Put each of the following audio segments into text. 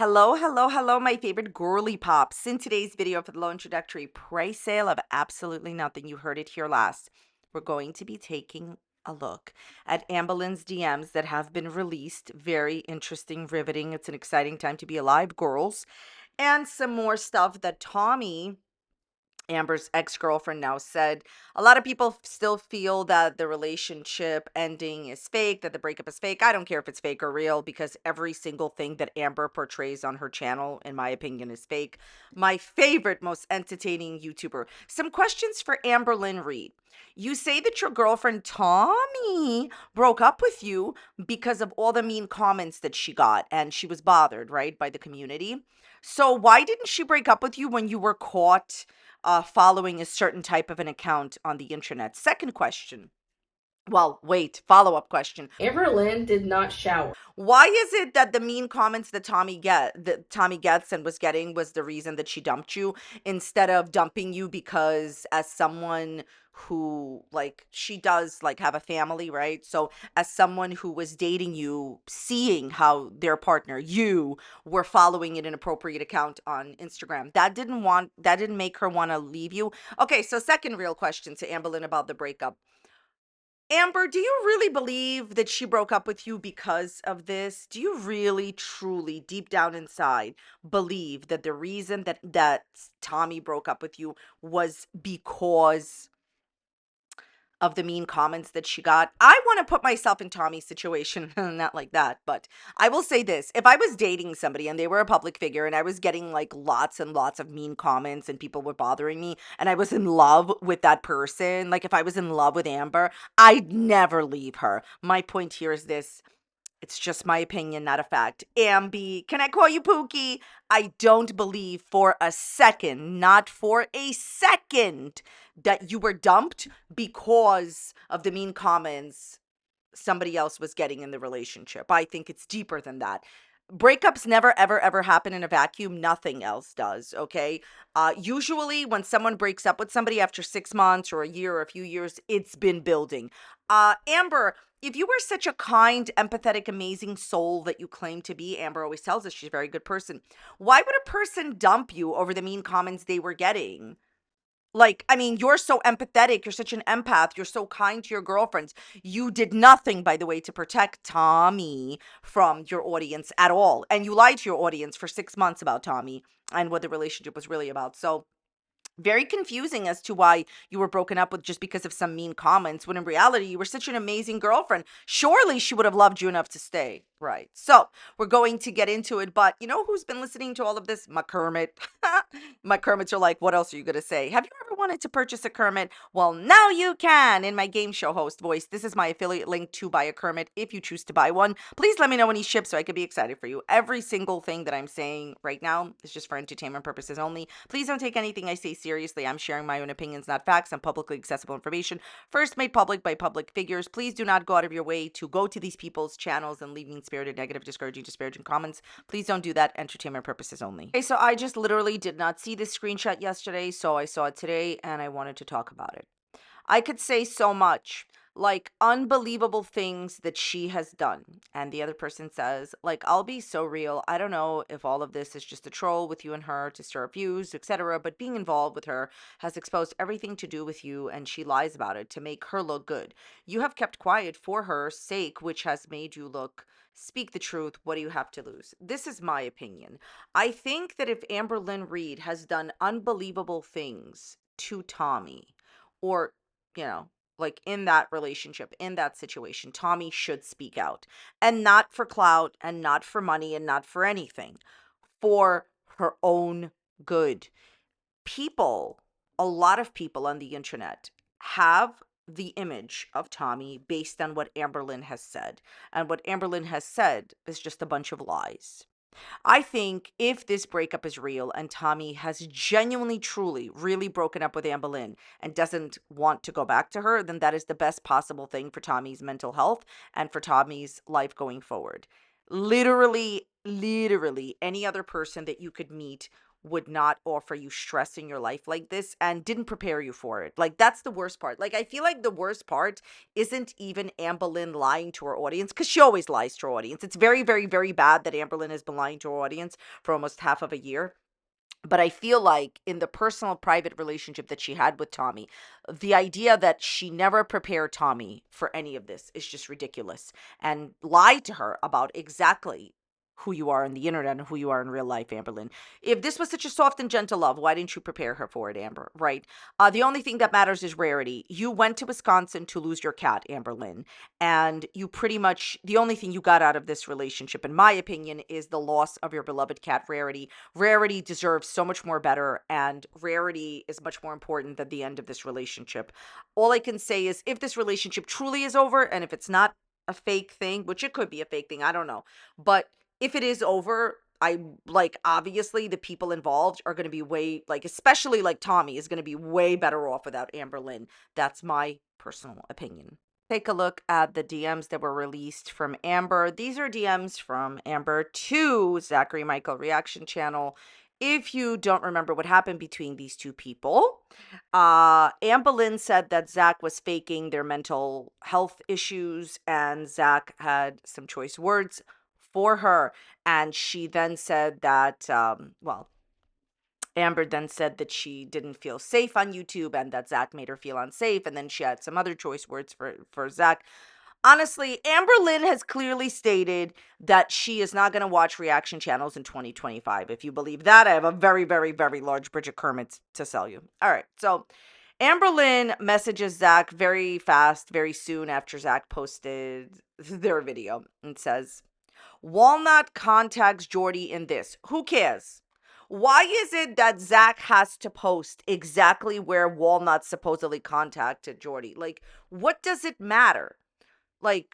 Hello, hello, hello, my favorite girly pops. In today's video for the low introductory price sale of absolutely nothing, you heard it here last. We're going to be taking a look at Amberlynn's DMs that have been released. Very interesting, riveting. It's an exciting time to be alive, girls. And some more stuff that Tommy, Amber's ex-girlfriend, now said. A lot of people still feel that the relationship ending is fake, that the breakup is fake. I don't care if it's fake or real, because every single thing that Amber portrays on her channel, in my opinion, is fake. My favorite, most entertaining YouTuber. Some questions for Amberlynn Reid. You say that your girlfriend Tommy broke up with you because of all the mean comments that she got, and she was bothered, right, by the community. So why didn't she break up with you when you were caught following a certain type of an account on the internet? Second question. Well, wait, follow-up question. Amberlynn did not shower. Why is it that the mean comments that Tommy gets and was getting was the reason that she dumped you, instead of dumping you because, as someone who, like, she does like have a family, right? So as someone who was dating you, seeing how their partner, you, were following an inappropriate account on Instagram, that didn't make her want to leave you. Okay, so second real question to Amberlynn about the breakup. Amber, do you really believe that she broke up with you because of this? Do you really, truly, deep down inside, believe that the reason that Tommy broke up with you was because of the mean comments that she got? I want to put myself in Tommy's situation, not like that, but I will say this. If I was dating somebody and they were a public figure and I was getting like lots and lots of mean comments and people were bothering me and I was in love with that person, like if I was in love with Amber, I'd never leave her. My point here is this. It's just my opinion, not a fact. Ambi, can I call you Pookie? I don't believe for a second, not for a second, that you were dumped because of the mean comments somebody else was getting in the relationship. I think it's deeper than that. Breakups never, ever, ever happen in a vacuum. Nothing else does, okay? Usually when someone breaks up with somebody after 6 months or a year or a few years, it's been building. Amber, if you were such a kind, empathetic, amazing soul that you claim to be, Amber always tells us she's a very good person, why would a person dump you over the mean comments they were getting? Like, I mean, you're so empathetic. You're such an empath. You're so kind to your girlfriends. You did nothing, by the way, to protect Tommy from your audience at all. And you lied to your audience for 6 months about Tommy and what the relationship was really about. So, very confusing as to why you were broken up with just because of some mean comments, when in reality you were such an amazing girlfriend. Surely she would have loved you enough to stay, right? So we're going to get into it, but you know who's been listening to all of this? My Kermit. My Kermits are like, what else are you gonna say? Have you ever wanted to purchase a Kermit? Well, now you can. In my game show host voice, this is my affiliate link to buy a Kermit if you choose to buy one. Please let me know when he ships so I could be excited for you. Every single thing that I'm saying right now is just for entertainment purposes only. Please don't take anything I say seriously. I'm sharing my own opinions, not facts, and publicly accessible information, first made public by public figures. Please do not go out of your way to go to these people's channels and leave mean-spirited, negative, discouraging comments. Please don't do that. Entertainment purposes only. Okay, so I just literally did not see this screenshot yesterday, so I saw it today and I wanted to talk about it. I could say so much, like unbelievable things that she has done. And the other person says, like, I'll be so real. I don't know if all of this is just a troll with you and her to stir up views, etc. But being involved with her has exposed everything to do with you, and she lies about it to make her look good. You have kept quiet for her sake, which has made you look. Speak the truth. What do you have to lose? This is my opinion. I think that if Amberlynn Reid has done unbelievable things to Tommy, or like in that relationship, in that situation, Tommy should speak out, and not for clout and not for money and not for anything, for her own good. People, a lot of people on the internet have the image of Tommy based on what Amberlynn has said. And what Amberlynn has said is just a bunch of lies. I think if this breakup is real and Tommy has genuinely, truly, really broken up with Amberlynn and doesn't want to go back to her, then that is the best possible thing for Tommy's mental health and for Tommy's life going forward. Literally, any other person that you could meet would not offer you stress in your life like this and didn't prepare you for it. Like, that's the worst part. Like, I feel like the worst part isn't even Amberlynn lying to her audience, because she always lies to her audience. It's very, very, very bad that Amberlynn has been lying to her audience for almost half of a year. But I feel like in the personal private relationship that she had with Tommy, the idea that she never prepared Tommy for any of this is just ridiculous, and lied to her about exactly who you are on the internet and who you are in real life, Amberlynn. If this was such a soft and gentle love, why didn't you prepare her for it, Amber? Right? The only thing that matters is Rarity. You went to Wisconsin to lose your cat, Amberlynn, and you pretty much, the only thing you got out of this relationship, in my opinion, is the loss of your beloved cat, Rarity. Rarity deserves so much more better, and Rarity is much more important than the end of this relationship. All I can say is, if this relationship truly is over, and if it's not a fake thing, which it could be a fake thing, I don't know, but if it is over, I like, obviously the people involved are going to be way, like, especially like Tommy is going to be way better off without Amberlynn. That's my personal opinion. Take a look at the DMs that were released from Amber. These are DMs from Amber to Zachary Michael Reaction Channel. If you don't remember what happened between these two people, Amberlynn said that Zach was faking their mental health issues, and Zach had some choice words for her. And she then said that, Amber then said that she didn't feel safe on YouTube and that Zach made her feel unsafe. And then she had some other choice words for Zach. Honestly, Amberlynn has clearly stated that she is not going to watch reaction channels in 2025. If you believe that, I have a very, very, very large Bridget Kermit to sell you. All right. So Amberlynn messages Zach very fast, very soon after Zach posted their video, and says, Walnut contacts Jordy in this. Who cares? Why is it that Zach has to post exactly where Walnut supposedly contacted Jordy? Like, what does it matter? Like,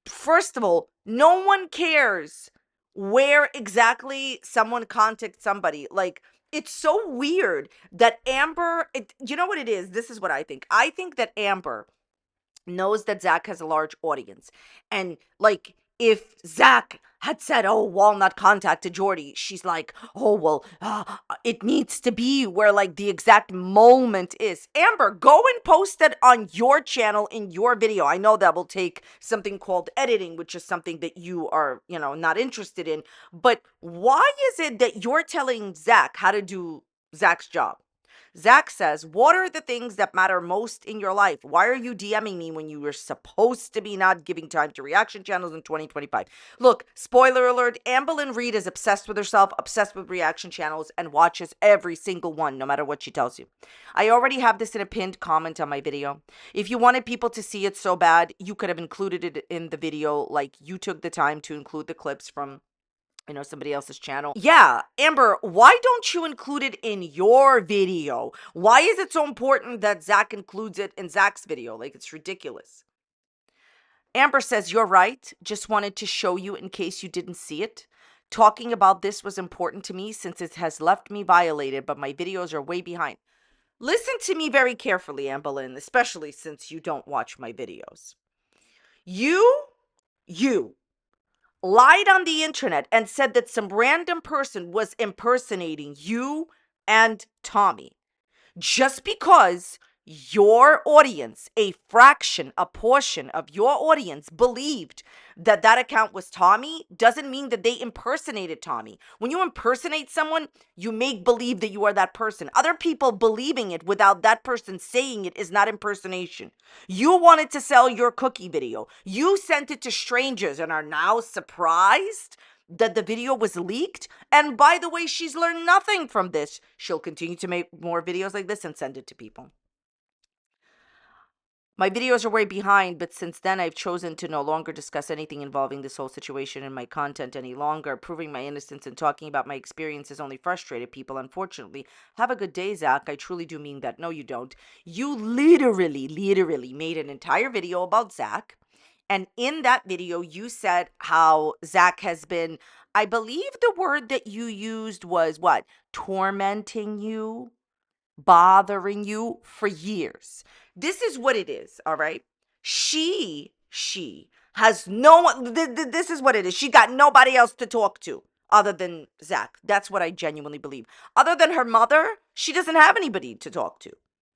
first of all, no one cares where exactly someone contacts somebody. Like, it's so weird that Amber, you know what it is? This is what I think. I think that Amber knows that Zach has a large audience. And like, if Zach had said, "Oh, Walnut contacted Jordy," she's like, "Oh, well, it needs to be where like the exact moment is." Amber, go and post it on your channel in your video. I know that will take something called editing, which is something that you are, not interested in. But why is it that you're telling Zach how to do Zach's job? Zach says, what are the things that matter most in your life? Why are you DMing me when you were supposed to be not giving time to reaction channels in 2025? Look, spoiler alert, Amberlynn Reid is obsessed with herself, obsessed with reaction channels, and watches every single one, no matter what she tells you. I already have this in a pinned comment on my video. If you wanted people to see it so bad, you could have included it in the video, like you took the time to include the clips from somebody else's channel. Yeah, Amber, why don't you include it in your video? Why is it so important that Zach includes it in Zach's video? Like, it's ridiculous. Amber says, you're right. Just wanted to show you in case you didn't see it. Talking about this was important to me since it has left me violated, but my videos are way behind. Listen to me very carefully, Amberlynn, especially since you don't watch my videos. You lied on the internet and said that some random person was impersonating you and Tommy. Just because your audience, a fraction, a portion of your audience believed that that account was Tommy, doesn't mean that they impersonated Tommy. When you impersonate someone, you make believe that you are that person. Other people believing it without that person saying it is not impersonation. You wanted to sell your cookie video. You sent it to strangers and are now surprised that the video was leaked. And by the way, she's learned nothing from this. She'll continue to make more videos like this and send it to people. My videos are way behind, but since then I've chosen to no longer discuss anything involving this whole situation in my content any longer. Proving my innocence and talking about my experiences only frustrated people, unfortunately. Have a good day, Zach. I truly do mean that. No, you don't. You literally made an entire video about Zach. And in that video, you said how Zach has been, I believe the word that you used was what? Tormenting you, bothering you for years. This is what it is, all right? She has no one, this is what it is. She got nobody else to talk to. other than Zach. That's what I genuinely believe. Other than her mother, she doesn't have anybody to talk to.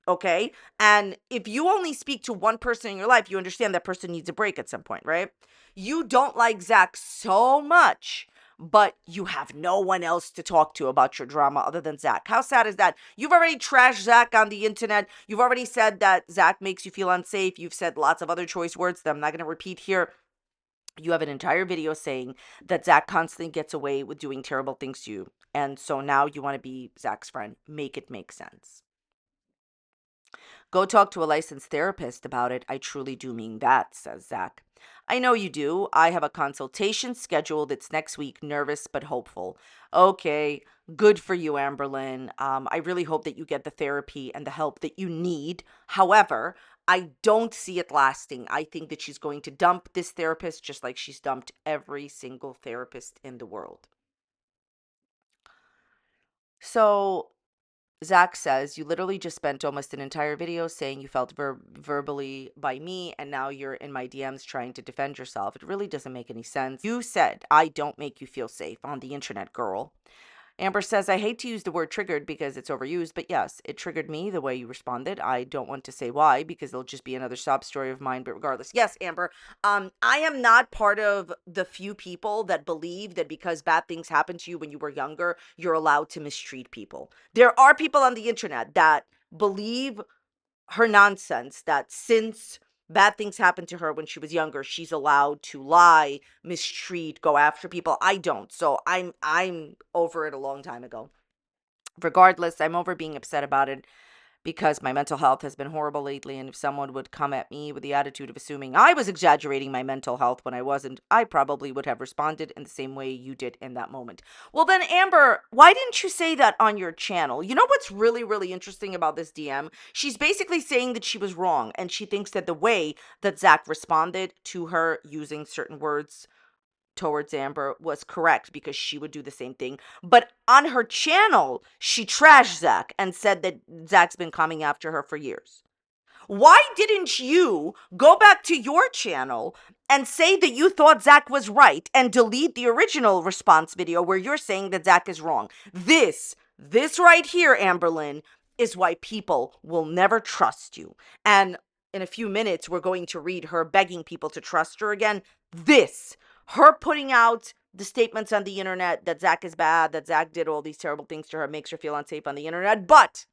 Okay? And if you only speak to one person in your life, you understand that person needs a break at some point, right? You don't like Zach so much, but you have no one else to talk to about your drama other than Zach. How sad is that? You've already trashed Zach on the internet. You've already said that Zach makes you feel unsafe. You've said lots of other choice words that I'm not going to repeat here. You have an entire video saying that Zach constantly gets away with doing terrible things to you. And so now you want to be Zach's friend. Make it make sense. Go talk to a licensed therapist about it. I truly do mean that, says Zach. I know you do. I have a consultation scheduled. It's next week. Nervous but hopeful. Okay, good for you, Amberlynn. I really hope that you get the therapy and the help that you need. However, I don't see it lasting. I think that she's going to dump this therapist just like she's dumped every single therapist in the world. So Zach says, you literally just spent almost an entire video saying you felt verbally by me, and now you're in my DMs trying to defend yourself. It really doesn't make any sense. You said, I don't make you feel safe on the internet, girl. Amber says, I hate to use the word triggered because it's overused, but yes, it triggered me the way you responded. I don't want to say why because it'll just be another sob story of mine, but regardless. Yes, Amber, I am not part of the few people that believe that because bad things happened to you when you were younger, you're allowed to mistreat people. There are people on the internet that believe her nonsense that since bad things happened to her when she was younger, she's allowed to lie, mistreat, go after people. I don't. So I'm over it a long time ago. Regardless, I'm over being upset about it because my mental health has been horrible lately. And if someone would come at me with the attitude of assuming I was exaggerating my mental health when I wasn't, I probably would have responded in the same way you did in that moment. Well, then, Amber, why didn't you say that on your channel? You know what's really, really interesting about this DM? She's basically saying that she was wrong. And she thinks that the way that Zach responded to her using certain words towards Amber was correct because she would do the same thing. But on her channel, she trashed Zach and said that Zach's been coming after her for years. Why didn't you go back to your channel and say that you thought Zach was right and delete the original response video where you're saying that Zach is wrong? This right here, Amberlynn, is why people will never trust you. And in a few minutes, we're going to read her begging people to trust her again. Her putting out the statements on the internet that Zach is bad, that Zach did all these terrible things to her, makes her feel unsafe on the internet. But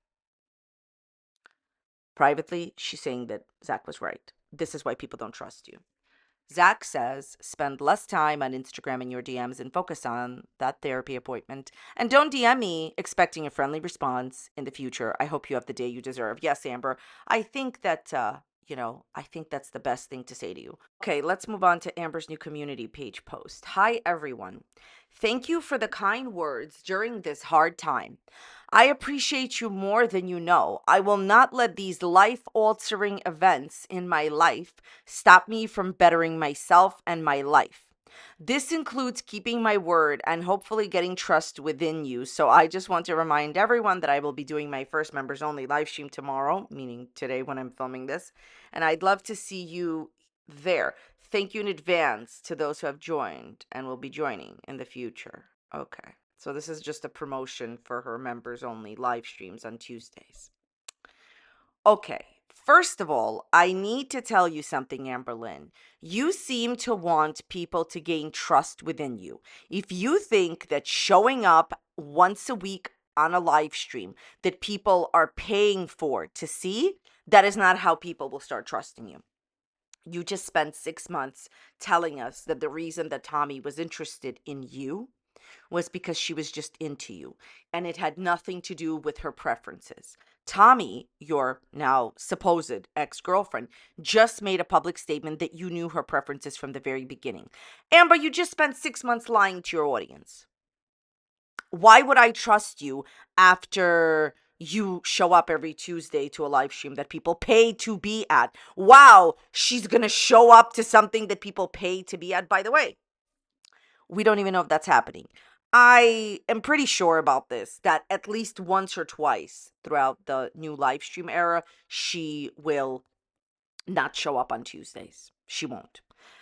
privately, she's saying that Zach was right. This is why people don't trust you. Zach says, spend less time on Instagram in your DMs and focus on that therapy appointment. And don't DM me expecting a friendly response in the future. I hope you have the day you deserve. Yes, Amber, I think that, I think that's the best thing to say to you. Okay, let's move on to Amber's new community page post. Hi, everyone. Thank you for the kind words during this hard time. I appreciate you more than you know. I will not let these life-altering events in my life stop me from bettering myself and my life. This includes keeping my word and hopefully getting trust within you. So I just want to remind everyone that I will be doing my first members only live stream tomorrow, meaning today when I'm filming this. And I'd love to see you there. Thank you in advance to those who have joined and will be joining in the future. Okay. So this is just a promotion for her members only live streams on Tuesdays. Okay. First of all, I need to tell you something, Amberlynn. You seem to want people to gain trust within you. If you think that showing up once a week on a live stream that people are paying for to see, that is not how people will start trusting you. You just spent 6 months telling us that the reason that Tommy was interested in you was because she was just into you, and it had nothing to do with her preferences. Tommy, your now supposed ex-girlfriend, just made a public statement that you knew her preferences from the very beginning. Amber, you just spent 6 months lying to your audience. Why would I trust you after you show up every Tuesday to a live stream that people pay to be at? Wow, she's gonna show up to something that people pay to be at. By the way, we don't even know if that's happening. I am pretty sure about this, that at least once or twice throughout the new live stream era, she will not show up on Tuesdays. She won't.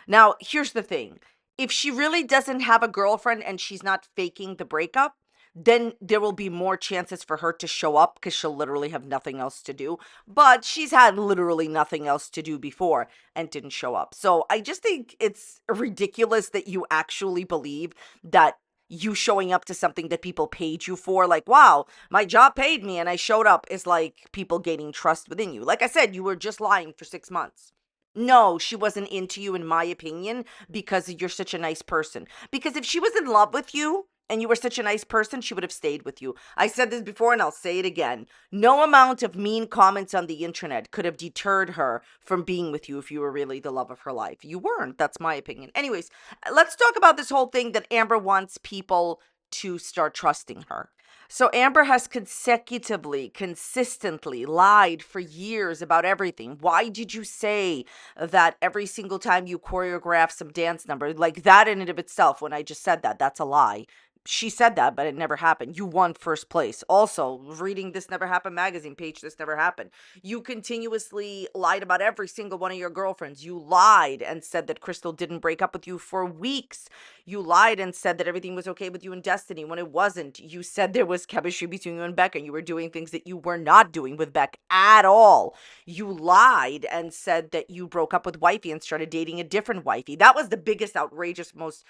Now, here's the thing. if she really doesn't have a girlfriend and she's not faking the breakup, then there will be more chances for her to show up because she'll literally have nothing else to do. But she's had literally nothing else to do before and didn't show up. So I just think it's ridiculous that you actually believe that you showing up to something that people paid you for, like, wow, my job paid me and I showed up, is like people gaining trust within you. Like I said, you were just lying for 6 months. No, she wasn't into you, in my opinion, because you're such a nice person. Because if she was in love with you and you were such a nice person, she would have stayed with you. I said this before and I'll say it again. No amount of mean comments on the internet could have deterred her from being with you if you were really the love of her life. You weren't. That's my opinion. Anyways, let's talk about this whole thing that Amber wants people to start trusting her. So Amber has consistently lied for years about everything. Why did you say that every single time you choreograph some dance number, like that in and of itself, when I just said that, that's a lie. She said that, but it never happened. You won first place. Also, reading This Never Happened magazine page, this never happened. You continuously lied about every single one of your girlfriends. You lied and said that Crystal didn't break up with you for weeks. You lied and said that everything was okay with you and Destiny when it wasn't. You said there was chemistry between you and Beck, and you were doing things that you were not doing with Beck at all. You lied and said that you broke up with Wifey and started dating a different Wifey. That was the biggest, outrageous, most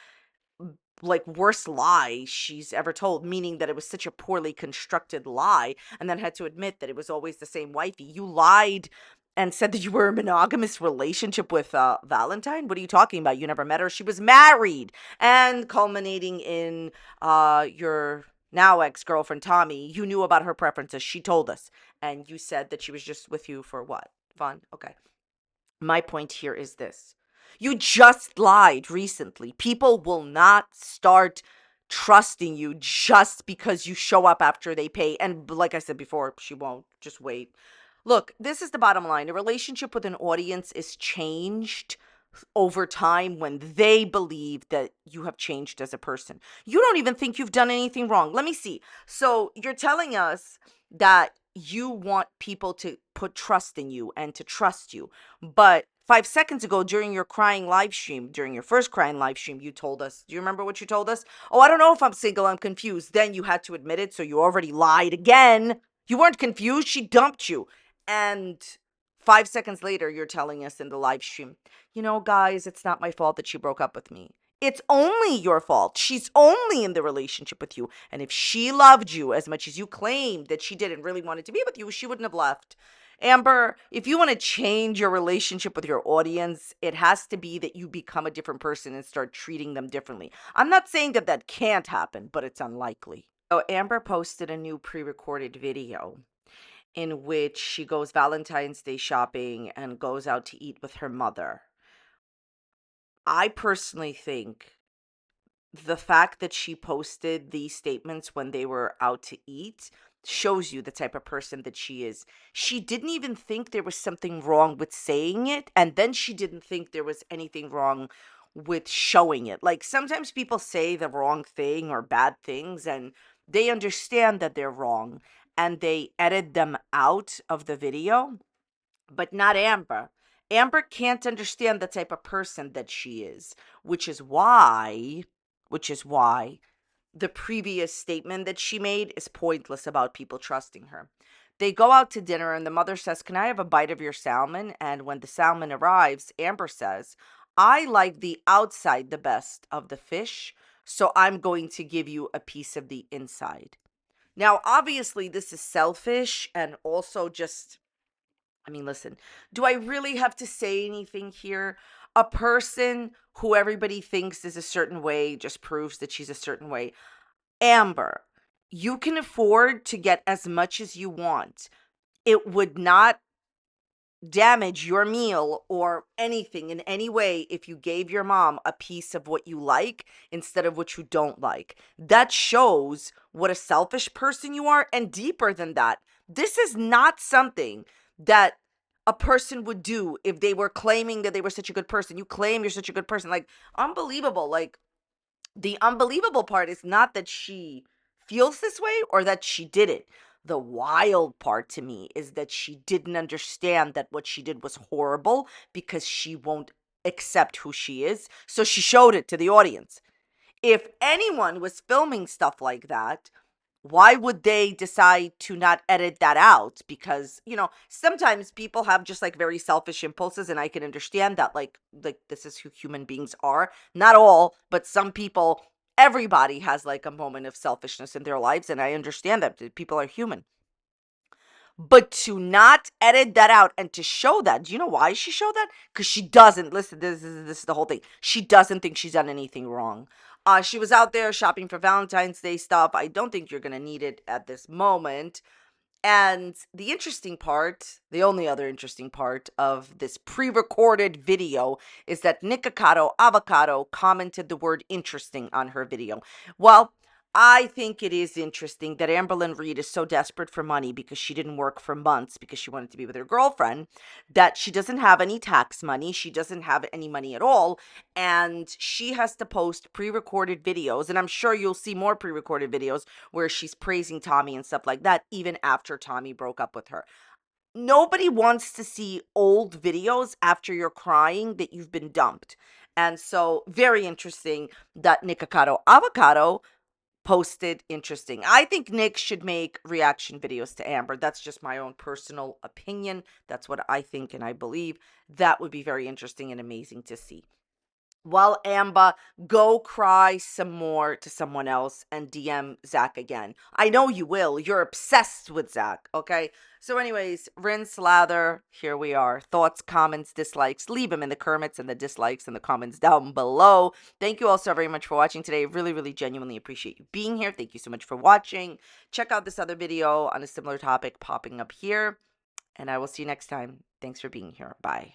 like worst lie she's ever told, meaning that it was such a poorly constructed lie, and then had to admit that it was always the same Wifey. You lied and said that you were in a monogamous relationship with Valentine. What are you talking about? You never met her. She was married, and culminating in your now ex-girlfriend Tommy. You knew about her preferences. She told us, and you said that she was just with you for what? Fun. Okay. My point here is this. You just lied recently. People will not start trusting you just because you show up after they pay. And like I said before, she won't. Just wait. Look, this is the bottom line. A relationship with an audience is changed over time when they believe that you have changed as a person. You don't even think you've done anything wrong. Let me see. So you're telling us that you want people to put trust in you and to trust you. But 5 seconds ago, during your crying live stream, during your first crying live stream, you told us, do you remember what you told us? Oh, I don't know if I'm single, I'm confused. Then you had to admit it, so you already lied again. You weren't confused, she dumped you. And 5 seconds later, you're telling us in the live stream, you know, guys, it's not my fault that she broke up with me. It's only your fault. She's only in the relationship with you. And if she loved you as much as you claimed that she did and really wanted to be with you, she wouldn't have left. Amber, if you want to change your relationship with your audience, it has to be that you become a different person and start treating them differently. I'm not saying that that can't happen, but it's unlikely. So Amber posted a new pre-recorded video in which she goes Valentine's Day shopping and goes out to eat with her mother. I personally think the fact that she posted these statements when they were out to eat shows you the type of person that she is. She didn't even think there was something wrong with saying it, and then she didn't think there was anything wrong with showing it. Like sometimes people say the wrong thing or bad things and they understand that they're wrong and they edit them out of the video, but not Amber. Amber can't understand the type of person that she is, which is why, which is why the previous statement that she made is pointless about people trusting her. They go out to dinner and the mother says, "Can I have a bite of your salmon?" And when the salmon arrives, Amber says, "I like the outside the best of the fish, so I'm going to give you a piece of the inside." Now, obviously, this is selfish and also just, I mean, listen, do I really have to say anything here? A person who everybody thinks is a certain way just proves that she's a certain way. Amber, you can afford to get as much as you want. It would not damage your meal or anything in any way if you gave your mom a piece of what you like instead of what you don't like. That shows what a selfish person you are, and deeper than that, this is not something that a person would do if they were claiming that they were such a good person. You claim you're such a good person, like, unbelievable. Like, the unbelievable part is not that she feels this way or that she did it. The wild part to me is that she didn't understand that what she did was horrible because she won't accept who she is. So she showed it to the audience. If anyone was filming stuff like that, why would they decide to not edit that out? Because, sometimes people have just like very selfish impulses, and I can understand that, like this is who human beings are. Not all, but some people, everybody has like a moment of selfishness in their lives, and I understand that people are human. But to not edit that out and to show that, do you know why she showed that? Because she doesn't listen. This is the whole thing. She doesn't think she's done anything wrong. She was out there shopping for Valentine's Day stuff. I don't think you're gonna need it at this moment. And the interesting part, the only other interesting part of this pre-recorded video is that Nikocado Avocado commented the word interesting on her video. Well, I think it is interesting that Amberlynn Reid is so desperate for money because she didn't work for months because she wanted to be with her girlfriend, that she doesn't have any tax money. She doesn't have any money at all. And she has to post pre-recorded videos. And I'm sure you'll see more pre-recorded videos where she's praising Tommy and stuff like that, even after Tommy broke up with her. Nobody wants to see old videos after you're crying that you've been dumped. And so, very interesting that Nikocado Avocado posted interesting. I think Nick should make reaction videos to Amber. That's just my own personal opinion. That's what I think and I believe. That would be very interesting and amazing to see. Well, Amber, go cry some more to someone else and DM Zach again. I know you will. You're obsessed with Zach, okay? So anyways, rinse, lather, here we are. Thoughts, comments, dislikes, leave them in the comments and the dislikes and the comments down below. Thank you all so very much for watching today. Really, really genuinely appreciate you being here. Thank you so much for watching. Check out this other video on a similar topic popping up here, and I will see you next time. Thanks for being here. Bye.